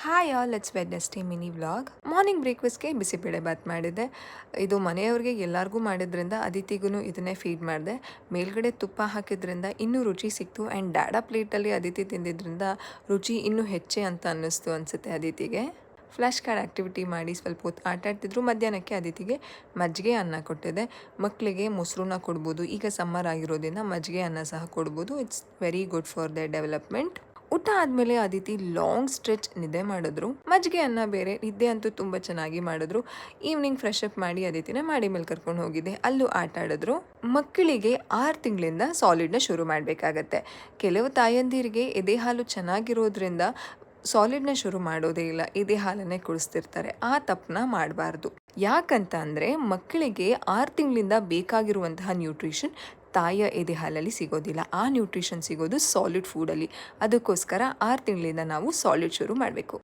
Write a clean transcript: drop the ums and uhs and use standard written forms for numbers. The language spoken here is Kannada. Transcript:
Hi all, it's Wednesday mini vlog. Morning ಬ್ರೇಕ್ಫಾಸ್ಟ್ಗೆ ಬಿಸಿಬೇಳೆ ಬಾತ್ ಮಾಡಿದ್ದೆ. ಇದು ಮನೆಯವ್ರಿಗೆ ಎಲ್ಲರಿಗೂ ಮಾಡಿದ್ರಿಂದ ಅದಿತಿಗೂ ಇದನ್ನೇ ಫೀಡ್ ಮಾಡಿದೆ. ಮೇಲ್ಗಡೆ ತುಪ್ಪ ಹಾಕಿದ್ರಿಂದ ಇನ್ನೂ ರುಚಿ ಸಿಕ್ತು. ಆ್ಯಂಡ್ ಡ್ಯಾಡಾ ಪ್ಲೇಟಲ್ಲಿ ಅದಿತಿ ತಿಂದಿದ್ರಿಂದ ರುಚಿ ಇನ್ನೂ ಹೆಚ್ಚೆ ಅಂತ ಅನ್ನಿಸ್ತು ಅನಿಸುತ್ತೆ ಅದಿತಿಗೆ. ಫ್ಲ್ಯಾಶ್ ಕಾರ್ಡ್ ಆ್ಯಕ್ಟಿವಿಟಿ ಮಾಡಿ ಸ್ವಲ್ಪ ಹೊತ್ತು ಆಟ ಆಡ್ತಿದ್ರು. ಮಧ್ಯಾಹ್ನಕ್ಕೆ ಅದಿತಿಗೆ ಮಜ್ಜಿಗೆ ಅನ್ನ ಕೊಟ್ಟಿದ್ದೆ. ಮಕ್ಕಳಿಗೆ ಮೊಸರನ್ನ ಕೊಡ್ಬೋದು. ಈಗ ಸಮ್ಮರ್ ಆಗಿರೋದ್ರಿಂದ ಮಜ್ಜಿಗೆ ಅನ್ನ ಸಹ ಕೊಡ್ಬೋದು. It's very good for the development. ಊಟ ಆದಮೇಲೆ ಅದಿತಿ ಲಾಂಗ್ ಸ್ಟ್ರೆಚ್ ನಿದ್ದೆ ಮಾಡಿದ್ರು. ಮಜ್ಜಿಗೆ ಅನ್ನ ಬೇರೆ, ನಿದ್ದೆ ಅಂತೂ ತುಂಬ ಚೆನ್ನಾಗಿ ಮಾಡಿದ್ರು. ಈವ್ನಿಂಗ್ ಫ್ರೆಶ್ ಅಪ್ ಮಾಡಿ ಅದಿತಿನ ಮಾಡಿ ಮೇಲೆ ಕರ್ಕೊಂಡು ಹೋಗಿದ್ದೆ. ಅಲ್ಲೂ ಆಟ ಆಡಿದ್ರು. ಮಕ್ಕಳಿಗೆ 6 ತಿಂಗಳಿಂದ ಸಾಲಿಡ್ನ ಶುರು ಮಾಡಬೇಕಾಗತ್ತೆ. ಕೆಲವು ತಾಯಂದಿರಿಗೆ ಎದೆ ಹಾಲು ಚೆನ್ನಾಗಿರೋದ್ರಿಂದ ಸಾಲಿಡ್ನ ಶುರು ಮಾಡೋದೇ ಇಲ್ಲ, ಎದೆ ಹಾಲನ್ನೇ ಕುಡಿಸ್ತಿರ್ತಾರೆ. ಆ ತಪ್ಪನ್ನ ಮಾಡಬಾರ್ದು. ಯಾಕಂತ ಅಂದರೆ ಮಕ್ಕಳಿಗೆ 6 ತಿಂಗಳಿಂದ ಬೇಕಾಗಿರುವಂತಹ ನ್ಯೂಟ್ರಿಷನ್ ತಾಯಿಯ ಎದೆ ಹಾಲಲ್ಲಿ ಸಿಗೋದಿಲ್ಲ. ಆ ನ್ಯೂಟ್ರಿಷನ್ ಸಿಗೋದು ಸಾಲಿಡ್ ಫುಡಲ್ಲಿ. ಅದಕ್ಕೋಸ್ಕರ 6 ತಿಂಗಳಿಂದ ನಾವು ಸಾಲಿಡ್ ಶುರು ಮಾಡಬೇಕು.